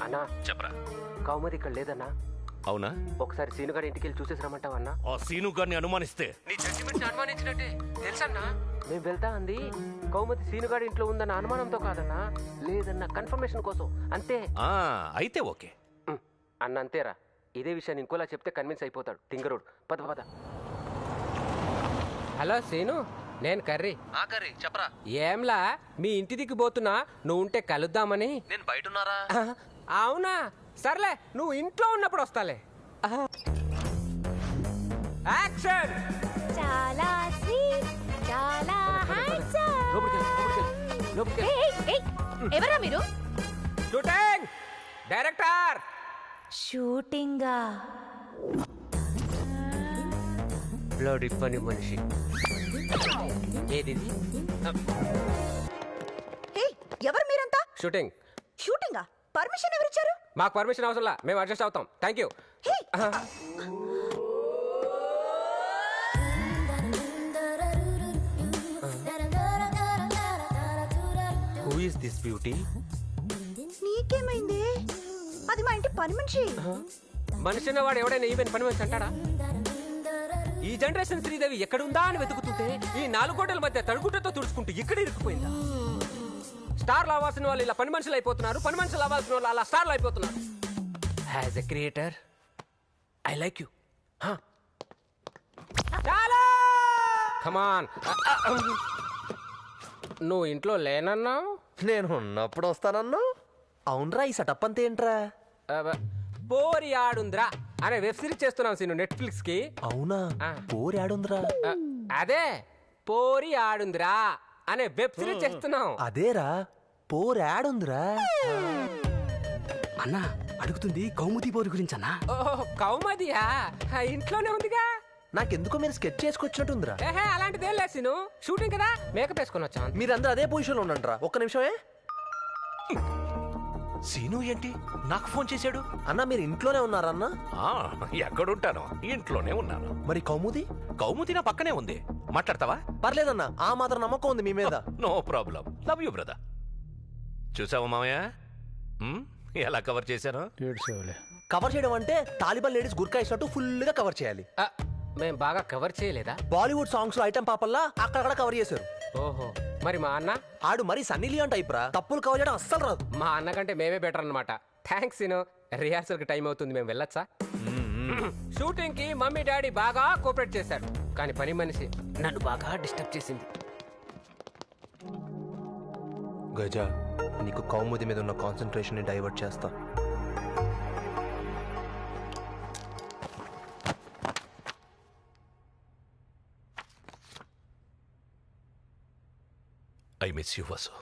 అన్నా చెప్పరా. కౌముది ఇక్కడ లేదన్నా. అవునా? ఒకసారి సీనుగారి ఇంటికి వెళ్ళి చూసేసి రమ్మంటావా అన్నా? ఆ సీను గారిని అనుమానిస్తే నీ జడ్జిమెంట్ అనుమానించినట్టే తెలుసన్నా. మేము వెళ్తా అంది కౌముది సీనుగాడి ఇంట్లో ఉందన్న అనుమానంతో కాదన్నా, లేదన్న కన్ఫర్మేషన్ కోసం అంతే. అయితే ఓకే అన్న అంతేరా. ఇదే విషయాన్ని ఇంకోలా చెప్తే కన్విన్స్ అయిపోతాడు తింగరోడు. పద పద. హలో సీను, నేను కర్రీ. కర్రీ చెప్పరా. ఏంలా మీ ఇంటి దిక్కు పోతున్నా, నువ్వు ఉంటే కలుద్దామని. నేను బయట ఉన్నారా? అవునా, సర్లే నువ్వు ఇంట్లో ఉన్నప్పుడు వస్తాలే. యాక్షన్. చాలా స్వీట్, చాలా హ్యాండ్సమ్. ఎవరా మీరు? Shooting director. షూటింగా? బ్లడీ పని మనిషి. ఏది ఎవరు మీరంతా? షూటింగ్. షూటింగా? పర్మిషన్ ఎవరిచ్చారు? మాకు పర్మిషన్ అవసరంలా, మేము అడ్జస్ట్ అవుతాం. Thank you. Who is this beauty? నీకేమైంది? అది మా ఇంటి పని మనిషి. మనిషి వాడు ఎవడైనా ఈవెన్ పని మనిషి అంటాడా? ఈ జనరేషన్ శ్రీదేవి ఎక్కడుందా అని వెతుకుతుంటే ఈ 4 గోడల మధ్య తడుగుడ్డతో తుడుచుకుంటూ ఇక్కడ ఇరుక్కుపోయిందా? స్టార్లు అవ్వాల్సిన వాళ్ళు ఇలా పని మనుషులు అయిపోతున్నారు, పని మనుషులు అవ్వాల్సిన వాళ్ళు అలా స్టార్లు అయిపోతున్నారు. As a creator I like you. Come on. నువ్వు ఇంట్లో లేనన్నావు. నేను ఉన్నప్పుడు వస్తానన్నా. అవునరా, ఈ సెటప్ అంతా ఏంట్రా? పోరి ఆడుంద్రా అనే వెబ్ సిరీస్ చేస్తున్నావు సీను నెట్ఫ్లిక్స్ కి. అవునా? పోరి ఆడుందిరా. అదే పోరి ఆడుందిరా అనే వెబ్ సిరీస్ చేస్తున్నావు. అదేరా పోరి ఆడుందిరా. అన్నా అడుగుతుంది కౌముది పోరు గురించి అన్నా. ఓహో కౌమదియా? ఇంట్లోనే ఉందిగా. నాకెందుకో మీరు స్కెచ్ చేసుకొచ్చినట్టుందిరా. ఏహే అలాంటిదేం లేదు సీను, షూటింగ్ కదా మేకప్ వేసుకొని వచ్చాను. మీరందరూ అదే పొజిషన్ లో ఉండండిరా. ఒక్క నిమిషమే. సీను ఏంటి నాకు ఫోన్ చేశాడు? అన్నా మీరు ఇంట్లోనే ఉన్నారన్నా? ఎక్కడుంటాను, ఇంట్లోనే ఉన్నాను. మరి కౌముది? కౌముది నా పక్కనే ఉంది, మాట్లాడతావా? పర్లేదన్నా, ఆ మాత్రం నమ్మకం ఉంది మీ మీద. No problem, love you brother. చూసావా మామయ్య ఎలా కవర్ చేశాను? కవర్ చేయడం అంటే తాలిబాన్ లేడీస్ గుర్కా ఇచ్చినట్టు ఫుల్ గా కవర్ చేయాలి. మేము బాగా కవర్ చేయలేదా? బాలీవుడ్ సాంగ్స్ లో ఐటమ్ పాపల్లా అక్కడక్కడ కవర్ చేశారు. ఓహో, మరి మా అన్న? ఆడు మరి సన్నీ లియోన్ టైప్ రా, తప్పులు కవర్ చేయడం అస్సలు రాదు. మా అన్న కంటే మేమే బెటర్ అన్నమాట. థ్యాంక్స్ సీను. రిహార్సల్ కి టైం అవుతుంది, మేము వెళ్ళొచ్చా? షూటింగ్ కి మమ్మీ డాడీ బాగా కోఆపరేట్ చేశారు, కానీ పని మనిషి నన్ను బాగా డిస్టర్బ్ చేసింది. గజ, నీకు కౌముది మీద ఉన్న కాన్సన్ట్రేషన్ ని డైవర్ట్ చేస్తా. ఐ మిస్ యూ వసు,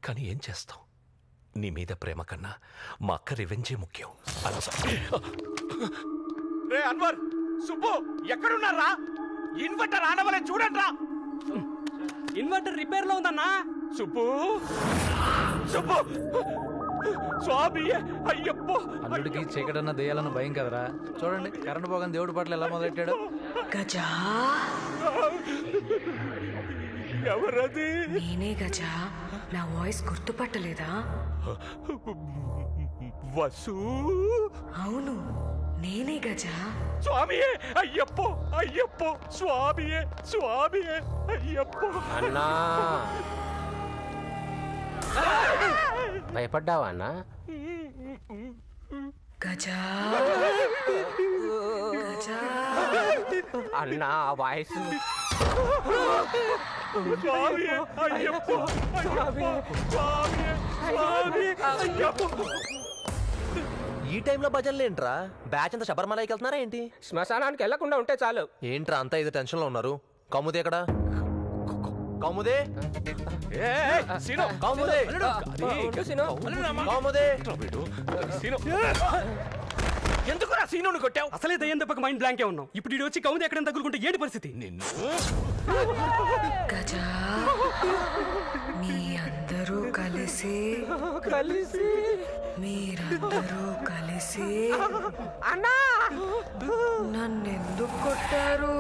కానీ ఏం చేస్తాం? నీ మీద ప్రేమ కన్నా మా అక్క రివెంజే ముఖ్యం. రే అన్వర్, సుబ్బు ఎక్కడున్నారా? ఇన్వర్టర్ ఆనవలే చూడండి రా. ఇన్వర్టర్ రిపేర్ లో ఉందన్నా. సుబ్బు, సుబ్బు, స్వామి అయ్యప్పో. అల్లుడికి చీకటన్న దెయ్యాలన్న భయం కదరా. చూడండి కరెంటు పోగానే దేవుడి పట్ల ఎలా మొదలెట్టాడు. గజా, ఎవరది? నేనే గజా. నా వాయిస్ గుర్తుపట్టలేదా? వసు. అవును, నేనే గజా. స్వామియే అయ్యప్పో, అయ్యప్పో, స్వామియే, స్వామియే అయ్యప్పో. అన్నా భయపడ్డావా అన్నా? Gaza, Gaza. అన్నా వాయిస్. స్వామియే అయ్యప్పో, అయ్యప్పో, స్వామియే, స్వామియే అయ్యప్పో. ఈ టైంలో భజనలు ఏంట్రా? బ్యాచ్ అంతా శబరిమలకి వెళ్తున్నారా ఏంటి? శ్మశానానికి వెళ్లకుండా ఉంటే చాలు. ఏంట్రా అంతా ఇది టెన్షన్ లో ఉన్నారు? కౌముది ఎక్కడ? కౌముది, సీను, కౌముది, కౌముది. ఎందుకురా సీనుని కొట్టావు? అసలే దయ్యం దెబ్బకి మైండ్ బ్లాంకే ఉన్నాం. ఇప్పుడు ఇటు వచ్చి కౌముది ఎక్కడ తగులుకుంటే ఏంటి పరిస్థితి? నిన్ను గజా, మీ అందరూ కలిసి మీరందరూ కలిసి అన్నా నన్నెందుకు కొట్టారు?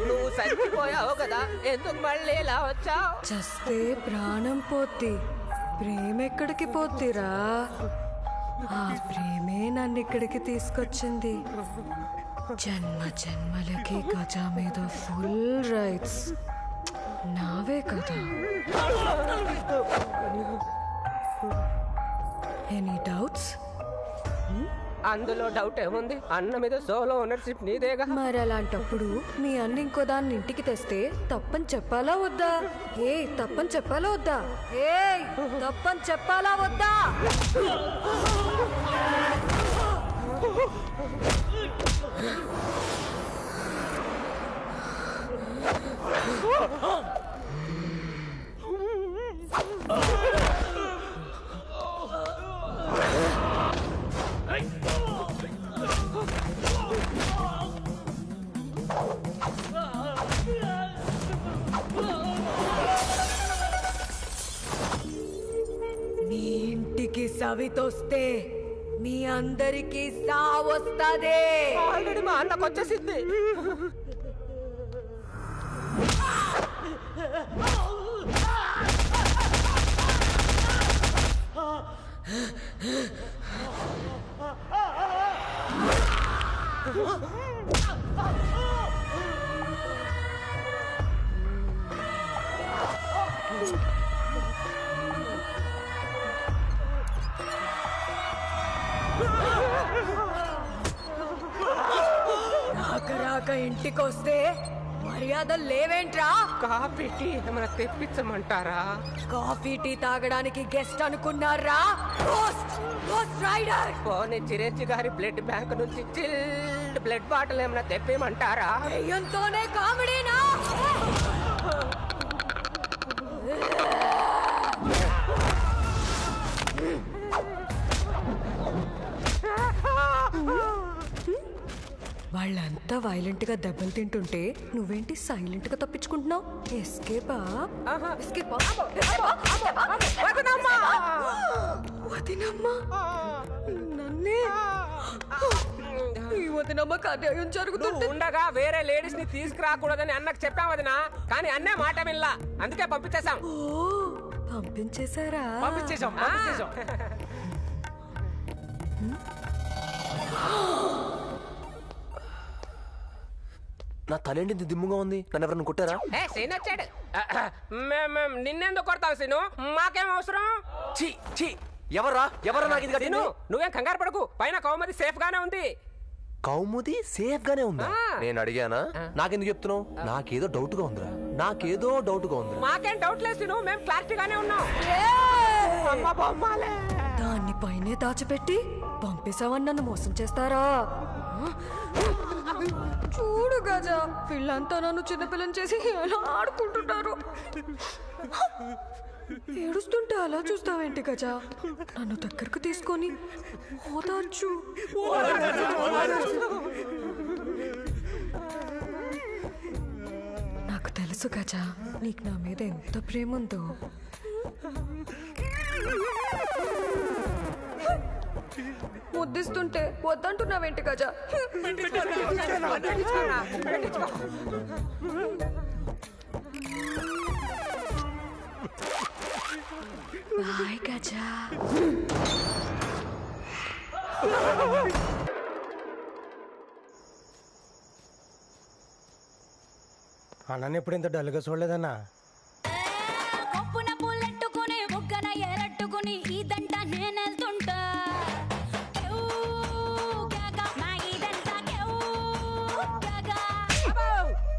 నువ్వు చచ్చిపోయావు కదా, ఎందుకు మళ్ళీ ఇలా వచ్చావు? చస్తే ప్రాణం పోద్ది, ప్రేమ ఎక్కడికి పోద్దిరా? ఆ ప్రేమే నన్ను ఇక్కడికి తీసుకొచ్చింది. జన్మ జన్మలకి గజా మీద ఫుల్ రైట్స్ నావే కదా. Any doubts? అందులో డౌట్ ఏముంది? అన్న మీద సోలో ఓనర్షిప్ నీదేగా. మరి అలాంటప్పుడు మీ అన్న ఇంకో దాన్ని ఇంటికి తెస్తే తప్పని చెప్పాలా వద్దా? ఏ తప్పని చెప్పాలా వద్దా? ఏ తప్పని చెప్పాలా వద్దా? మీ ఇంటికి సవితొస్తే మీ అందరికి సావొస్తాదే. ఆల్రెడీ మా అన్నకు వచ్చేసింది. రాక రాక ఇంటికొస్తే మర్యాద లేవేంట్రా? కాఫీ టీ ఏమైనా తెప్పించమంటారా? కాఫీ టీ తాగడానికి గెస్ట్ అనుకున్నారా? Ghost rider. పోనీ చిరంజి గారి బ్లడ్ బ్యాంక్ నుంచి చిల్డ్ బ్లడ్ బాటిల్ ఏమైనా తెప్పిమంటారా? దెయ్యంతోనే కామెడీనా? వాళ్ళంతా వైలెంట్ గా దెబ్బలు తింటుంటే నువ్వేంటి సైలెంట్ గా తప్పించుకుంటున్నావు? ఎస్కేపా? వదినమ్మా నన్నే ఈ వదినమ్మకి అన్యాయం జరుగుతుంది. ఉండగా వేరే లేడీస్ ని తీసుకురాకూడదని అన్నకు చెప్పాం వదినా, కానీ అన్నే మాట వినలా, అందుకే పంపించేశాం. ఓ పంపించేశారా? పంపించేశాం. నా తలేంటి దిమ్ముగా ఉంది? నన్ను ఎవరన్నా కొట్టారా? ఏ సీన్ వచ్చాడు. నిన్నెందుకు కొడతావు సీను? మాకేం అవసరం? ఛీ ఛీ ఎవరా నాకు ఇది సీను కట్టింది? నువ్వేం కంగారు పడకు, పైన కౌమది సేఫ్ గానే ఉంది. కౌముది సేఫ్ గానే ఉందా? ఆ. నేను అడిగానా? నాకెందుకు చెప్తున్నావు? నాకేదో డౌట్ గా ఉందిరా. మాకేం డౌట్ లేదు సీను, మేము క్లారిటీగానే ఉన్నాం. అమ్మ బొమ్మాలే. దాన్ని పైనే దాచిపెట్టి పంపేశావని నన్ను మోసం చేస్తారా? చూడు గజ, వీళ్ళంతా నన్ను చిన్నపిల్లని చేసి ఎలా ఆడుకుంటున్నారు. ఏడుస్తుంటే అలా చూస్తావేంటి గజ? నన్ను దగ్గరకు తీసుకొని ఓదార్చు. నాకు తెలుసు గజ, నీకు నా మీద ఎంత ప్రేమ ఉందో. ముద్దిస్తుంటే వద్దంటున్నావేంటి గజ? బాయ్ గజ. అన్నని ఎప్పుడు ఇంత డల్గా చూడలేదన్నా. కొప్పున పుల్లెట్టుకుని బుగ్గన ఎరట్టుకుని ఇదంట నేనెళ్తుంటా.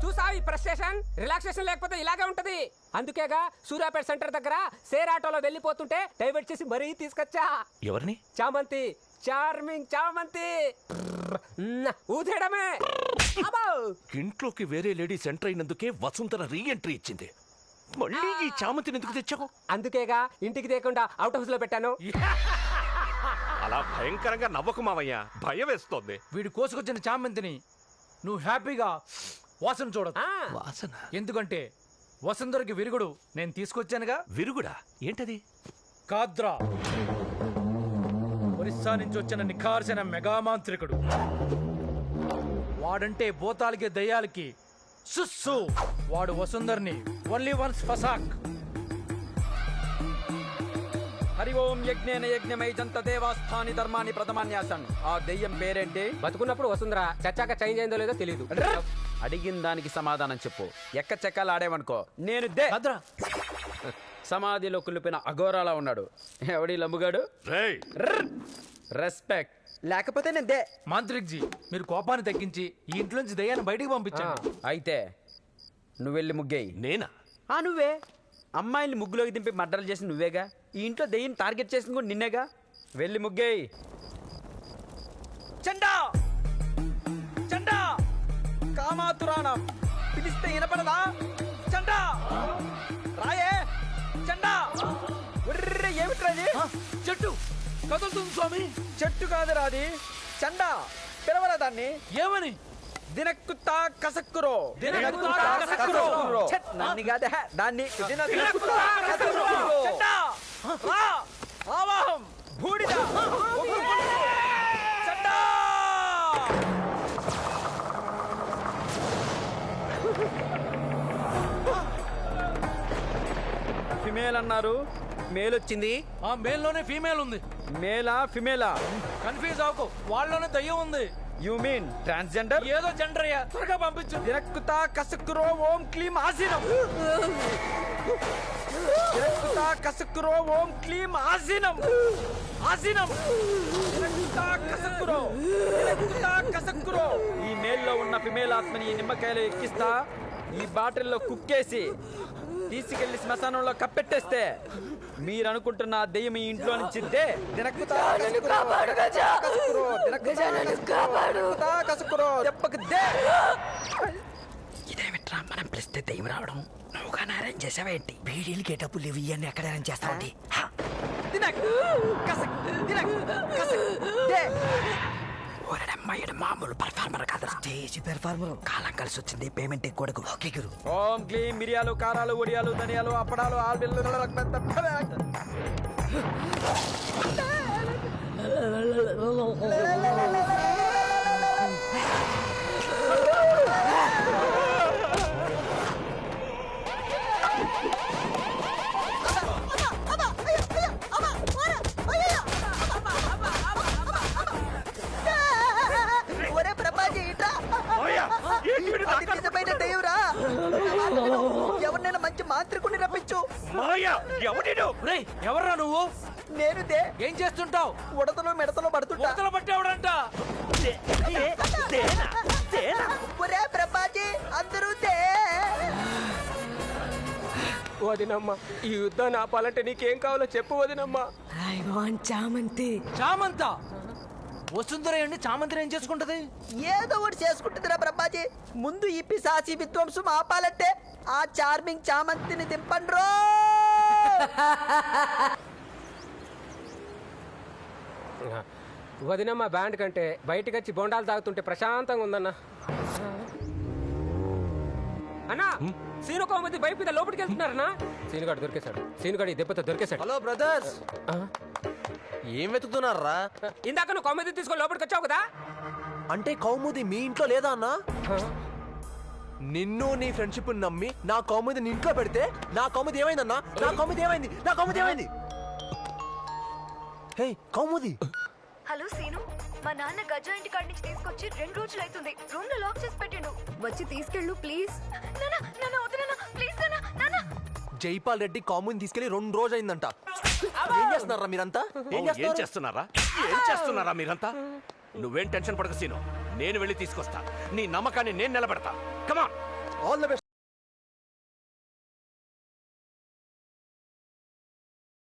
చూసావు ఈ ఫ్రస్ట్రేషన్? రిలాక్సేషన్ లేకపోతే ఇలాగే ఉంటది. అందుకేగా సూర్యాపేట సెంటర్ దగ్గర సేర్ ఆటోలో వెళ్ళిపోతుంటే డైవర్ట్ చేసి మరీ తీసుకొచ్చా. ఎవరిని? చామంతి, చార్మింగ్ చామంతి. ఊదేయడమే. ఇంట్లోకి వేరే లేడీస్ ఎంటర్ అయినందుకే వసుంధర రీ ఎంట్రీ ఇచ్చింది. మళ్ళీ ఈ చామంతిని ఎందుకు తెచ్చావు? అందుకేగా ఇంటికి తేకుండా అవుట్ హౌస్ లో పెట్టాను. అలా భయంకరంగా నవ్వకు మావయ్య, భయం వేస్తోంది. వీడు కోసుకొచ్చిన చామంతిని నువ్వు హ్యాపీగా వాసన చూడదు. వాసన ఎందుకంటే వసుంధరకి విరుగుడు నేను తీసుకొచ్చానుగా. విరుగుడా? ఏంటది? కాద్రా, ఒరిస్సా నుంచి వచ్చిన నిఖార్సిన మెగామాంత్రికుడు. వాడంటే భూతాలకి దయ్యాలకి సుస్సు. వాడు వసుంధర్ని ఓన్లీ వన్స్ ఫసాక్. హరి ఓం యజ్ఞేన యజ్ఞమై జంత దేవాస్థాని ధర్మాన్ని ప్రథమాన్యాసన్. ఆ దెయ్యం పేరేంటి? బతుకున్నప్పుడు వసుంధరా, చచ్చాక చేంజ్ అయిందో లేదో తెలియదు. అడిగిన దానికి సమాధానం చెప్పు. ఎక్క చెక్కలు ఆడేవనుకో నేను దే. కాద్రా, సమాధిలో కులిపిన అఘోరాలా ఉన్నాడు. ఎవడి లమ్ముగాడు? రేయ్, రెస్పెక్ట్ లేకపోతే నేను దే. మాంత్రిక్ జీ, మీరు కోపాన్ని తగ్గించి ఈ ఇంట్లోంచి దయ్యాన్ని బయటికి పంపించండి. అయితే నువ్వు వెళ్ళి ముగ్గేయి. నేనా? నువ్వే. అమ్మాయిల్ని ముగ్గులోకి దింపి మర్డర్లు చేసి నువ్వేగా. ఈ ఇంట్లో దెయ్యం టార్గెట్ చేసింది కూడా నిన్నేగా. వెళ్ళి ముగ్గేయి. చండా చండా కామాతురాణం పిలిస్తే వినపడదా? చండా రాయే. చండా ఏమిట్రాది? చెట్టు కదులుతుంది స్వామి. చెట్టు కాదు రాది, చండా. పిలవరా దాన్ని. ఏమని? దినక్కుతా కసక్కురో. దినక్కుతా కసక్కురో. ఛట్, నన్ను కాదే దాన్ని. దినక్కుతా కసక్కురో. చండా రా. ఆవాహం బూడిద. చండా ఫిమేల్ అన్నారు. మేల్ వచ్చింది. ఆ మేల్లోనే ఫీమేల్ ఉంది. మేలా ఫిమేలా? కన్ఫ్యూజ్ అవ్వకు, వాళ్ళలోనే దయ్యం ఉంది. You mean transgender? ఏదో జెండర్ అయ్యా, త్వరగా పంపించు. దినక్కుతా కసక్కురో ఓం క్లీం ఆసీనం. దినక్కుతా కసక్కురో ఓం క్లీం ఆసీనం. ఆసీనం. దినక్కుతా కసక్కురో. దినక్కుతా కసక్కురో. ఈ మేల్లో ఉన్న ఫిమేల్ ఆత్మని ఈ నిమ్మకాయలో ఎక్కిస్తా. ఈ బాటిల్లో కుక్కేసి తీసుకెళ్లి శ్మశానంలో కప్పెట్టేస్తే మీరు అనుకుంటున్న ఆ దెయ్యం ఈ ఇంట్లో నుంచి దినక్కుతా కసక్కురో. దినక్కుతా కసక్కురో. దెబ్బకు దే. ఇదేమిట్రా మనం పిలిస్తే దెయ్యం రావడం? నువ్వు కానీ అరేంజ్ చేసావేంటి? వీడికి డబ్బులు ఇవి ఇవన్నీ ఎక్కడ అరేంజ్ చేస్తావండి? ఓరడమ్మాయిడు మామూలు పెర్ఫార్మర్ కాదు, స్టేజ్ పెర్ఫార్మర్. కాలం కలిసి వచ్చింది, పేమెంట్ ఎక్కువ. ఓకే గురు. ఓం క్లీం మిరియాలు, కారాలు, ఒడియాలు, ధనియాలు, అప్పడాలు, ఆల్బిల్లు. ఒరే ప్రభాజీ, ఇట్రా. అది నిజమైన దెయ్యంరా. ఎవరినైనా మంచి మాంత్రికుడిని రప్పించు. రేయ్, ఎవర్రా నువ్వు? నేను దే. ఏం చేస్తుంటావు? ఉడతలో మెడతలో పడుతుంటా. ఉడతలు పట్టేవాడంట. ఒరే ప్రభాజీ, అందరూ దే. వదినమ్మా, ఈ యుద్ధాన్ని ఆపాలంటే నీకేం కావాలో చెప్పు వదినమ్మా. చామంతి. చామంత వసుంధర అండి. చామంతిని ఏం చేసుకుంటది? ఏదో ఒకటి చేసుకుంటుందిరా బ్రహ్మాజీ. ముందు ఈ పిశాచి విధ్వంసం ఆపాలంటే ఆ చార్మింగ్ చామంతిని దింపండ్రో. వదినమ్మ బ్యాండ్ కంటే బయటకు వచ్చి బొండాలు తాగుతుంటే ప్రశాంతంగా ఉందన్నా. అన్నా, సీను ఒక మంది బైక్ మీద లోపలికి వెళ్తున్నారన్నా. సీనుగాడు దొరికేశాడు. సీనుగాడు ఈ దెబ్బతో దొరికేశాడు. హలో బ్రదర్స్, ఏం వెతుకుతున్నారా? ఇందాక నువ్వు కౌముది తీసుకొని లోపలికి వచ్చావు కదా. అంటే కౌముది మీ ఇంట్లో లేదా అన్నా? నిన్ను నీ ఫ్రెండ్షిప్ నమ్మి నా కౌముది నీ ఇంట్లో పెడితే నా కౌముది ఏమైందన్నా? నా కౌముది ఏమైంది? నా కౌముది ఏమైంది? హే కౌముది. హలో సీను, మా నాన్న గజా ఇంటి కాడి నుంచి తీసుకొచ్చి 2 రోజులు అవుతుంది. రూమ్ లో లాక్ చేసి పెట్టిండు. వచ్చి తీసుకెళ్ళు ప్లీజ్. జైపాల్ రెడ్డి కౌముని తీసుకెళ్లి 2 రోజులు అయిందంట. ఏం చేస్తున్నారా మీరంతా? ఏం చేస్తున్నారా మీరంతా? నువ్వేం టెన్షన్ పడక సీను, నేను వెళ్ళి తీసుకొస్తా. నీ నమ్మకాన్ని నేను నిలబెడతా. కమాన్. All the best.